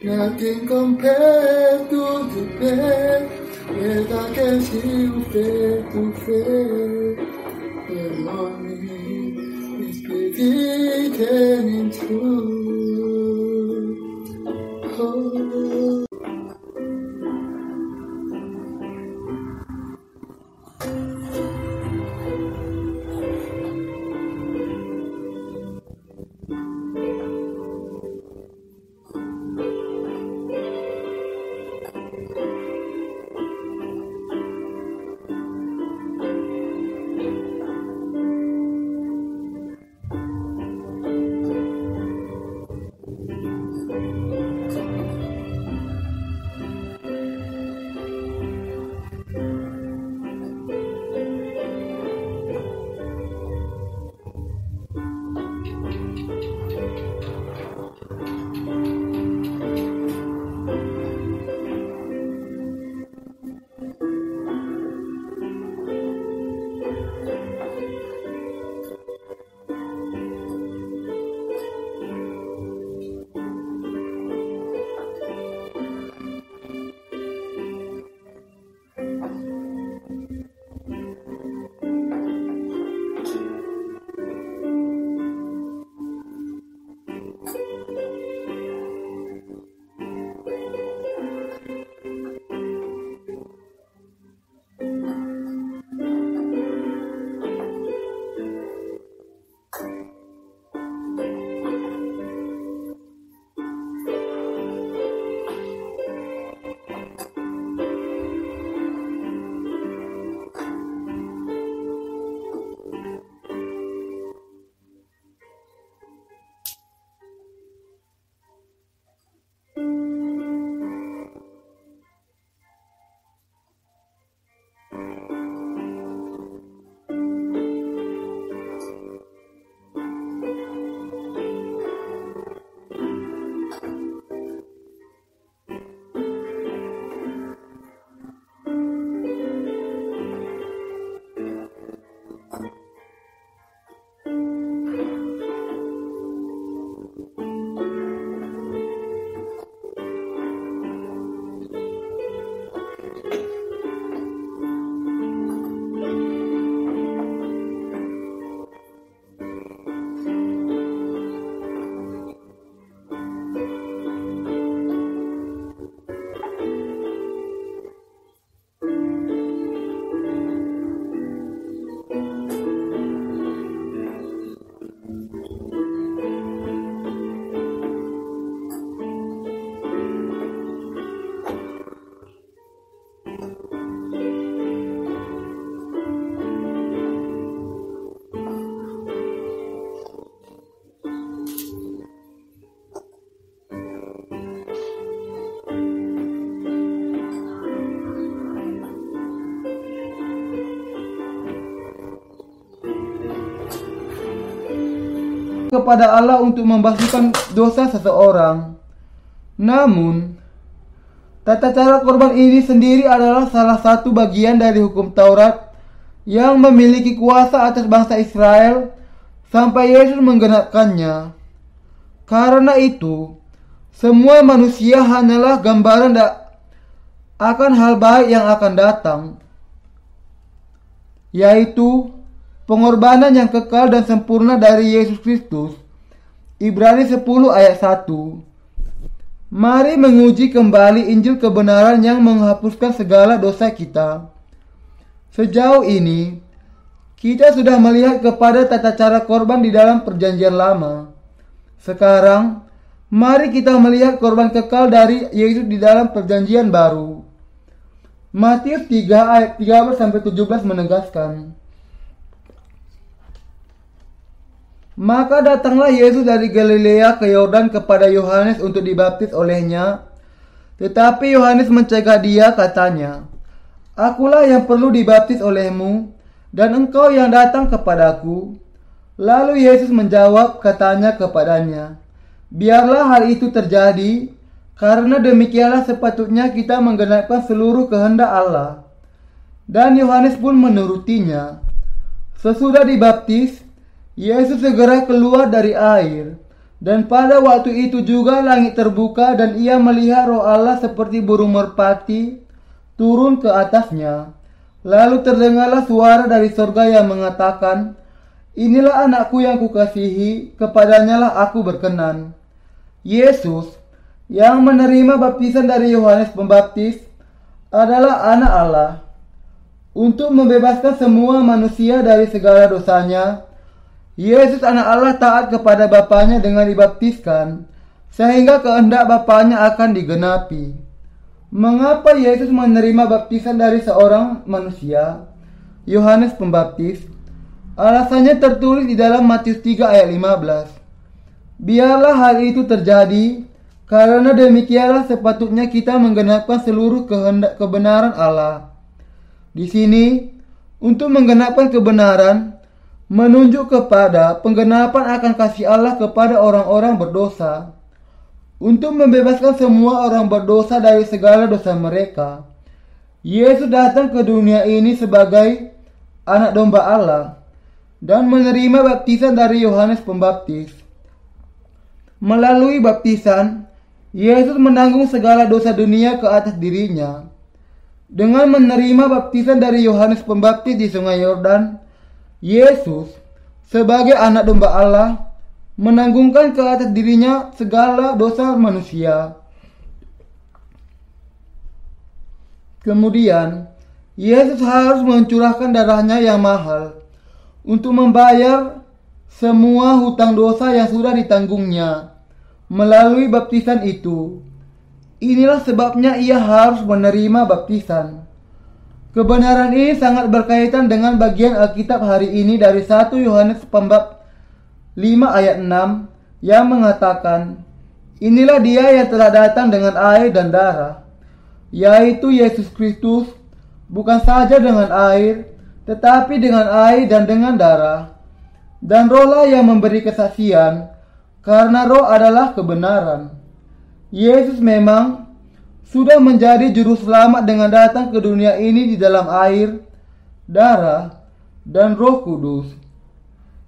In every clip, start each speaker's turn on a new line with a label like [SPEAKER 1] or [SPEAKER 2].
[SPEAKER 1] Nothing compared to the best that I can see you face to face. The longing is beginning true. Oh.
[SPEAKER 2] kepada Allah untuk membasuhkan dosa seseorang. Namun, tata cara korban ini sendiri adalah salah satu bagian dari hukum Taurat yang memiliki kuasa atas bangsa Israel sampai Yesus menggenapkannya. Karena itu, semua manusia hanyalah gambaran akan hal baik yang akan datang, yaitu pengorbanan yang kekal dan sempurna dari Yesus Kristus. Ibrani 10 ayat 1. Mari menguji kembali Injil kebenaran yang menghapuskan segala dosa kita. Sejauh ini, kita sudah melihat kepada tata cara korban di dalam perjanjian lama. Sekarang, mari kita melihat korban kekal dari Yesus di dalam perjanjian baru. Matius 3 ayat 13-17 menegaskan, maka datanglah Yesus dari Galilea ke Yordan kepada Yohanes untuk dibaptis olehnya. Tetapi Yohanes mencegah dia, katanya, akulah yang perlu dibaptis olehmu, dan engkau yang datang kepadaku. Lalu Yesus menjawab, katanya kepadanya, biarlah hal itu terjadi, karena demikianlah sepatutnya kita menggenapkan seluruh kehendak Allah. Dan Yohanes pun menurutinya. Sesudah dibaptis, Yesus segera keluar dari air. Dan pada waktu itu juga langit terbuka dan ia melihat Roh Allah seperti burung merpati turun ke atasnya. Lalu terdengarlah suara dari surga yang mengatakan, inilah anakku yang kukasihi, kepadanyalah aku berkenan. Yesus yang menerima baptisan dari Yohanes Pembaptis adalah anak Allah. Untuk membebaskan semua manusia dari segala dosanya, Yesus anak Allah taat kepada Bapanya dengan dibaptiskan, sehingga kehendak Bapanya akan digenapi. Mengapa Yesus menerima baptisan dari seorang manusia, Yohanes Pembaptis? Alasannya tertulis di dalam Matius 3 ayat 15. Biarlah hal itu terjadi, karena demikianlah sepatutnya kita menggenapkan seluruh kehendak kebenaran Allah. Di sini, untuk menggenapkan kebenaran, menunjuk kepada penggenapan akan kasih Allah kepada orang-orang berdosa, untuk membebaskan semua orang berdosa dari segala dosa mereka. Yesus datang ke dunia ini sebagai anak domba Allah dan menerima baptisan dari Yohanes Pembaptis. Melalui baptisan, Yesus menanggung segala dosa dunia ke atas dirinya. Dengan menerima baptisan dari Yohanes Pembaptis di Sungai Yordan, Yesus, sebagai anak domba Allah, menanggungkan ke atas dirinya segala dosa manusia. Kemudian, Yesus harus mencurahkan darahnya yang mahal untuk membayar semua hutang dosa yang sudah ditanggungnya melalui baptisan itu. Inilah sebabnya ia harus menerima baptisan. Kebenaran ini sangat berkaitan dengan bagian Alkitab hari ini dari 1 Yohanes Pembab 5 ayat 6 yang mengatakan, inilah dia yang telah datang dengan air dan darah, yaitu Yesus Kristus, bukan saja dengan air, tetapi dengan air dan dengan darah. Dan Roh-lah yang memberi kesaksian, karena Roh adalah kebenaran. Yesus memang sudah menjadi juru selamat dengan datang ke dunia ini di dalam air, darah, dan Roh Kudus.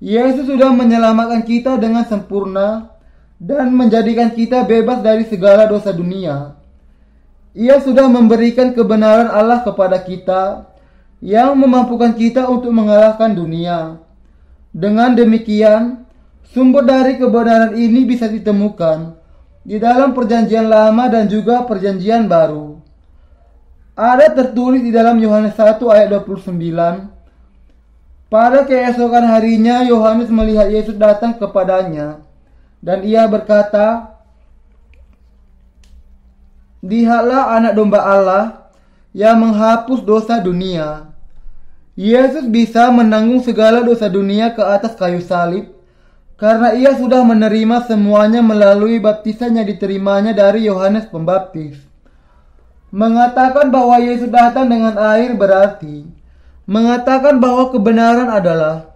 [SPEAKER 2] Yesus sudah menyelamatkan kita dengan sempurna dan menjadikan kita bebas dari segala dosa dunia. Ia sudah memberikan kebenaran Allah kepada kita yang memampukan kita untuk mengalahkan dunia. Dengan demikian, sumber dari kebenaran ini bisa ditemukan di dalam perjanjian lama dan juga perjanjian baru. Ada tertulis di dalam Yohanes 1 ayat 29. Pada keesokan harinya Yohanes melihat Yesus datang kepadanya, dan ia berkata, lihatlah anak domba Allah yang menghapus dosa dunia. Yesus bisa menanggung segala dosa dunia ke atas kayu salib, karena ia sudah menerima semuanya melalui baptisan yang diterimanya dari Yohanes Pembaptis. Mengatakan bahwa Yesus datang dengan air berarti mengatakan bahwa kebenaran adalah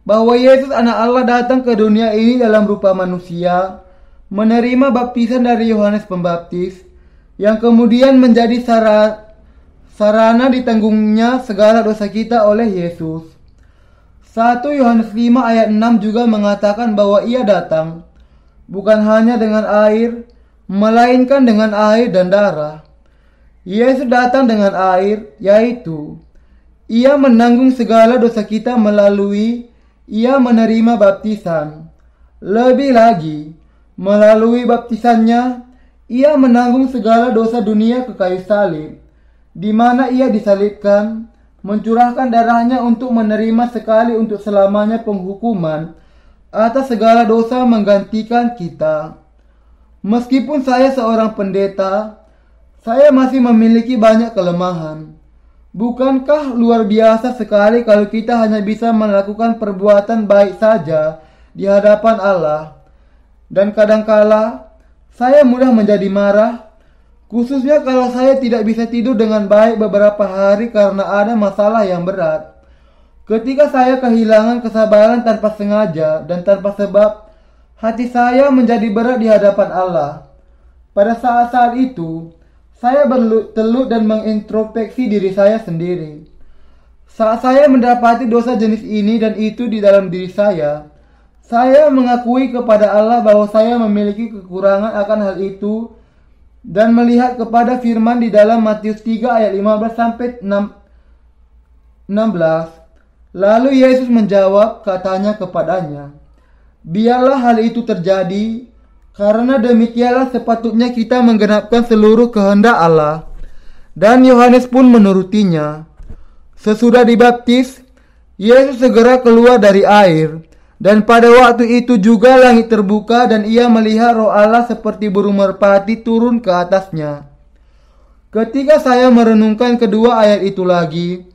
[SPEAKER 2] bahwa Yesus anak Allah datang ke dunia ini dalam rupa manusia, menerima baptisan dari Yohanes Pembaptis, yang kemudian menjadi sarana ditanggungnya segala dosa kita oleh Yesus. 1 Yohanes 5 ayat 6 juga mengatakan bahwa ia datang bukan hanya dengan air, melainkan dengan air dan darah. Yesus datang dengan air, yaitu ia menanggung segala dosa kita melalui ia menerima baptisan. Lebih lagi, melalui baptisannya, ia menanggung segala dosa dunia ke kayu salib, di mana ia disalibkan mencurahkan darahnya untuk menerima sekali untuk selamanya penghukuman atas segala dosa menggantikan kita. Meskipun saya seorang pendeta, saya masih memiliki banyak kelemahan. Bukankah luar biasa sekali kalau kita hanya bisa melakukan perbuatan baik saja di hadapan Allah? Dan kadangkala saya mudah menjadi marah, khususnya kalau saya tidak bisa tidur dengan baik beberapa hari karena ada masalah yang berat. Ketika saya kehilangan kesabaran tanpa sengaja dan tanpa sebab, hati saya menjadi berat di hadapan Allah. Pada saat-saat itu, saya bertelut dan mengintrospeksi diri saya sendiri. Saat saya mendapati dosa jenis ini dan itu di dalam diri saya mengakui kepada Allah bahwa saya memiliki kekurangan akan hal itu dan melihat kepada firman di dalam Matius 3 ayat 15 sampai 16. Lalu Yesus menjawab, katanya kepadanya, "Biarlah hal itu terjadi, karena demikianlah sepatutnya kita menggenapkan seluruh kehendak Allah." Dan Yohanes pun menurutinya. Sesudah dibaptis, Yesus segera keluar dari air, dan pada waktu itu juga langit terbuka dan ia melihat Roh Allah seperti burung merpati turun ke atasnya. Ketika saya merenungkan kedua ayat itu lagi,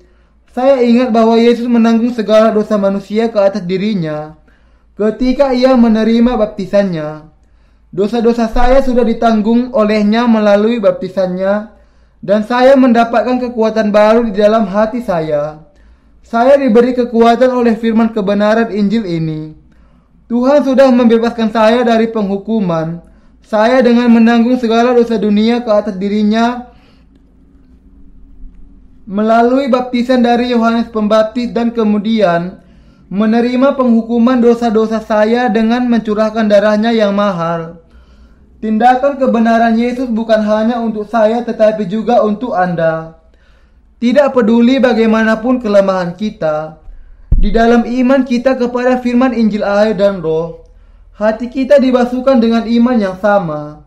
[SPEAKER 2] saya ingat bahwa Yesus menanggung segala dosa manusia ke atas dirinya ketika ia menerima baptisannya. Dosa-dosa saya sudah ditanggung olehnya melalui baptisannya, dan saya mendapatkan kekuatan baru di dalam hati saya. Saya diberi kekuatan oleh firman kebenaran Injil ini. Tuhan sudah membebaskan saya dari penghukuman. Saya dengan menanggung segala dosa dunia ke atas dirinya melalui baptisan dari Yohanes Pembaptis dan kemudian menerima penghukuman dosa-dosa saya dengan mencurahkan darahnya yang mahal. Tindakan kebenaran Yesus bukan hanya untuk saya tetapi juga untuk Anda. Tidak peduli bagaimanapun kelemahan kita, di dalam iman kita kepada firman Injil air dan Roh, hati kita dibasuhkan dengan iman yang sama.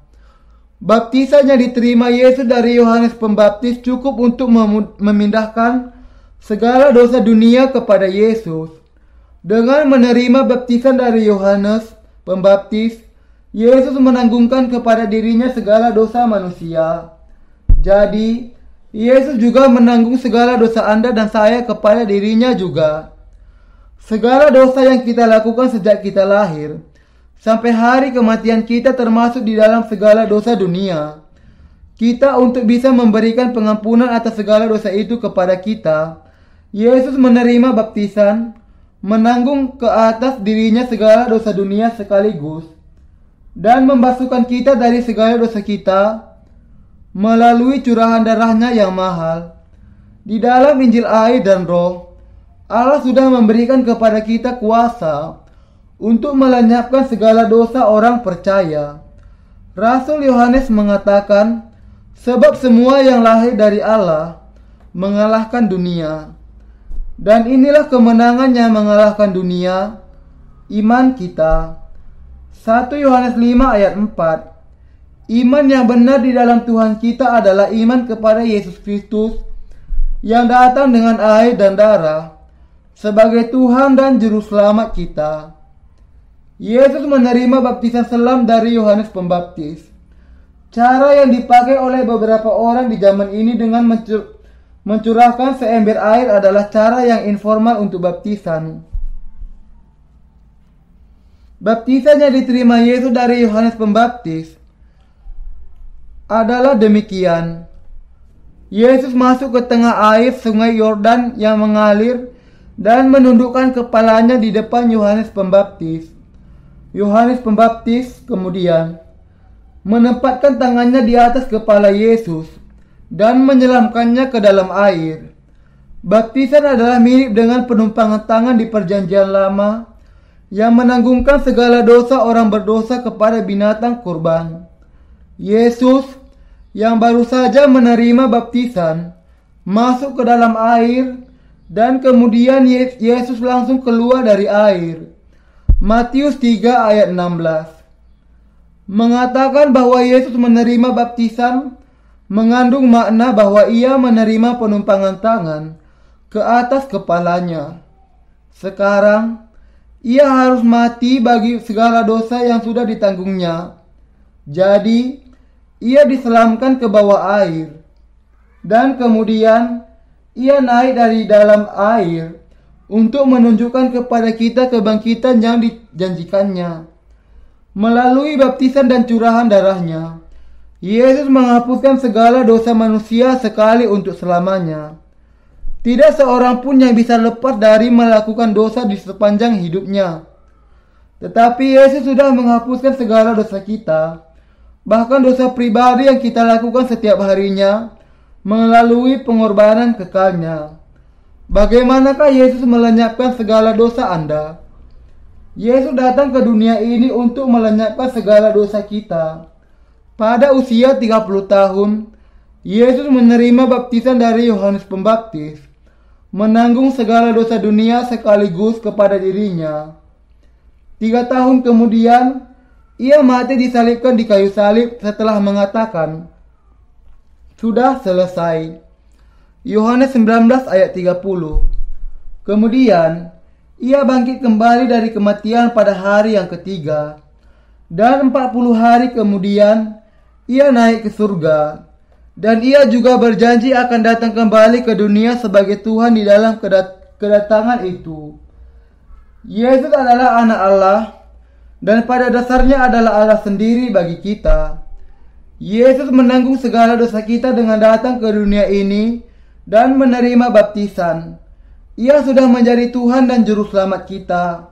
[SPEAKER 2] Baptisan yang diterima Yesus dari Yohanes Pembaptis cukup untuk memindahkan segala dosa dunia kepada Yesus. Dengan menerima baptisan dari Yohanes Pembaptis, Yesus menanggungkan kepada dirinya segala dosa manusia. Jadi, Yesus juga menanggung segala dosa Anda dan saya kepada dirinya juga. Segala dosa yang kita lakukan sejak kita lahir sampai hari kematian kita termasuk di dalam segala dosa dunia. Kita untuk bisa memberikan pengampunan atas segala dosa itu kepada kita, Yesus menerima baptisan, menanggung ke atas dirinya segala dosa dunia sekaligus, dan membasuhkan kita dari segala dosa kita melalui curahan darahnya yang mahal. Di dalam Injil air dan Roh, Allah sudah memberikan kepada kita kuasa untuk melenyapkan segala dosa orang percaya. Rasul Yohanes mengatakan, sebab semua yang lahir dari Allah mengalahkan dunia. Dan inilah kemenangan yang mengalahkan dunia, iman kita. 1 Yohanes 5 ayat 4. Iman yang benar di dalam Tuhan kita adalah iman kepada Yesus Kristus yang datang dengan air dan darah sebagai Tuhan dan Juru Selamat kita. Yesus menerima baptisan selam dari Yohanes Pembaptis. Cara yang dipakai oleh beberapa orang di zaman ini dengan mencurahkan seember air adalah cara yang informal untuk baptisan. Baptisan yang diterima Yesus dari Yohanes Pembaptis adalah demikian. Yesus masuk ke tengah air sungai Yordan yang mengalir dan menundukkan kepalanya di depan Yohanes Pembaptis. Yohanes Pembaptis kemudian menempatkan tangannya di atas kepala Yesus dan menyelamkannya ke dalam air. Baptisan adalah mirip dengan penumpangan tangan di Perjanjian Lama yang menanggungkan segala dosa orang berdosa kepada binatang kurban. Yesus yang baru saja menerima baptisan masuk ke dalam air dan kemudian Yesus langsung keluar dari air. Matius 3 ayat 16 mengatakan bahwa Yesus menerima baptisan mengandung makna bahwa ia menerima penumpangan tangan ke atas kepalanya. Sekarang ia harus mati bagi segala dosa yang sudah ditanggungnya. Jadi ia diselamkan ke bawah air, dan kemudian ia naik dari dalam air untuk menunjukkan kepada kita kebangkitan yang dijanjikannya. Melalui baptisan dan curahan darahnya, Yesus menghapuskan segala dosa manusia sekali untuk selamanya. Tidak seorang pun yang bisa lepas dari melakukan dosa di sepanjang hidupnya. Tetapi Yesus sudah menghapuskan segala dosa kita, bahkan dosa pribadi yang kita lakukan setiap harinya, melalui pengorbanan kekalnya. Bagaimanakah Yesus melenyapkan segala dosa Anda? Yesus datang ke dunia ini untuk melenyapkan segala dosa kita. Pada usia 30 tahun, Yesus menerima baptisan dari Yohanes Pembaptis, menanggung segala dosa dunia sekaligus kepada dirinya. 3 tahun kemudian, ia mati disalibkan di kayu salib setelah mengatakan, "Sudah selesai." Yohanes 19 ayat 30. Kemudian, ia bangkit kembali dari kematian pada hari yang ketiga. Dan 40 hari kemudian, ia naik ke surga. Dan ia juga berjanji akan datang kembali ke dunia sebagai Tuhan di dalam kedatangan itu. Yesus adalah anak Allah, dan pada dasarnya adalah Allah sendiri bagi kita. Yesus menanggung segala dosa kita dengan datang ke dunia ini dan menerima baptisan. Ia sudah menjadi Tuhan dan Juru Selamat kita.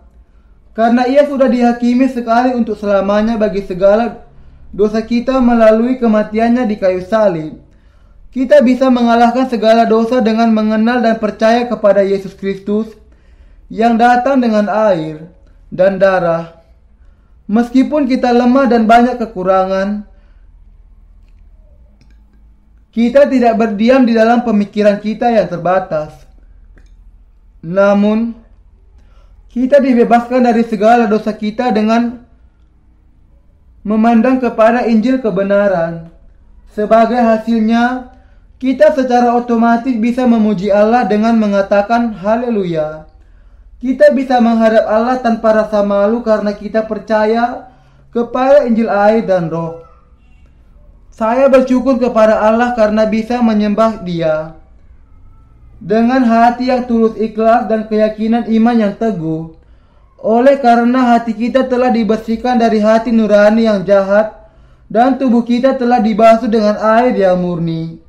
[SPEAKER 2] Karena ia sudah dihakimi sekali untuk selamanya bagi segala dosa kita melalui kematiannya di kayu salib, kita bisa mengalahkan segala dosa dengan mengenal dan percaya kepada Yesus Kristus yang datang dengan air dan darah. Meskipun kita lemah dan banyak kekurangan, kita tidak berdiam di dalam pemikiran kita yang terbatas. Namun, kita dibebaskan dari segala dosa kita dengan memandang kepada Injil kebenaran. Sebagai hasilnya, kita secara otomatis bisa memuji Allah dengan mengatakan haleluya. Kita bisa menghadap Allah tanpa rasa malu karena kita percaya kepada Injil air dan Roh. Saya bersyukur kepada Allah karena bisa menyembah Dia dengan hati yang tulus ikhlas dan keyakinan iman yang teguh. Oleh karena hati kita telah dibersihkan dari hati nurani yang jahat dan tubuh kita telah dibasuh dengan air yang murni.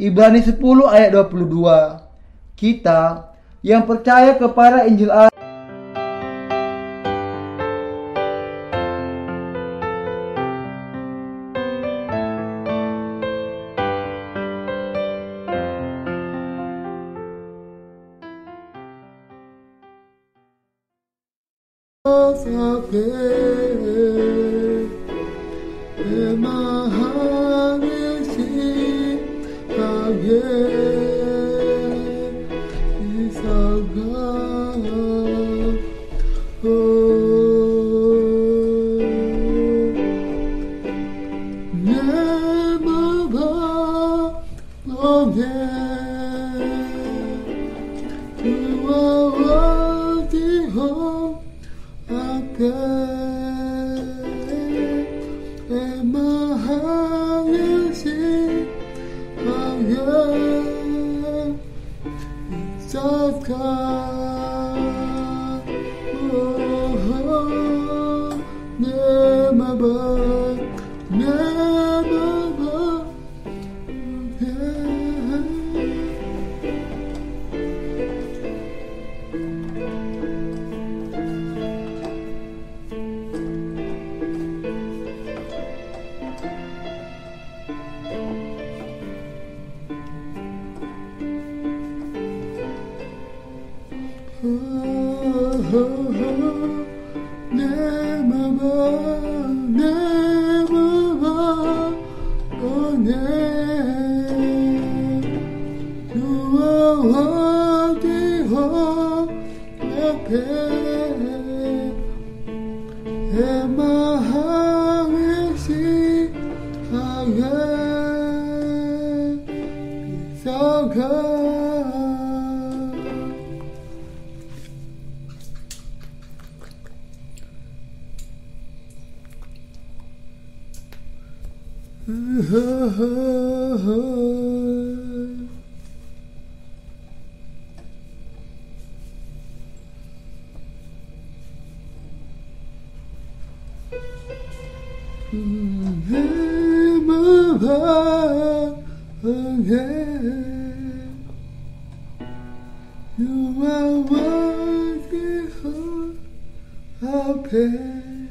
[SPEAKER 2] Ibrani 10 ayat 22. Kita yang percaya kepada Injil air
[SPEAKER 1] You are worthy of praise.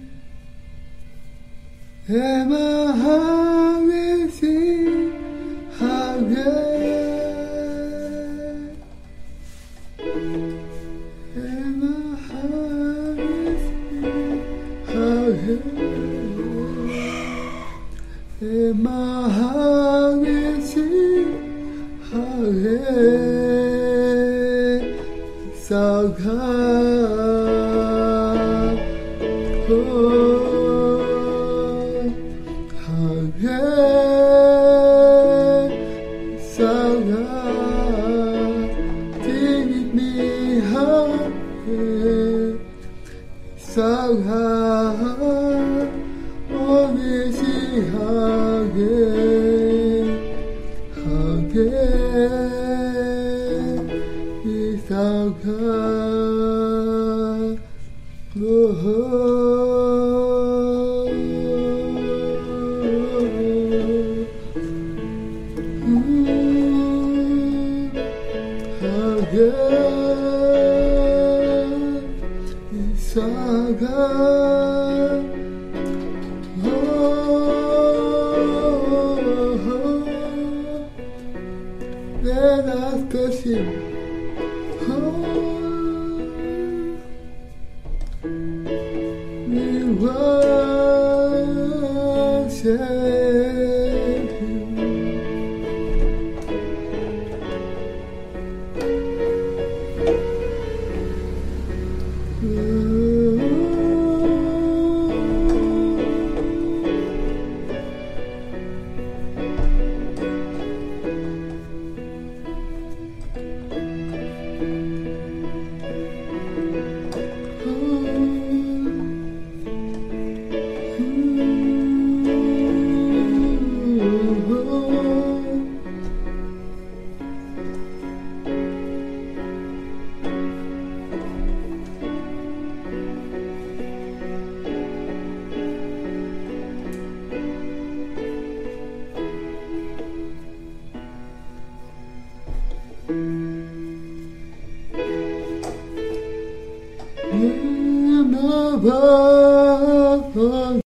[SPEAKER 1] And my heart will sing how great. And my heart will sing how great. And my heart will sing how great. So God, oh, how great, so God, teach me how great, so God, only see how great is our God. How great is our God. Let us bless Him. We worship Him. In the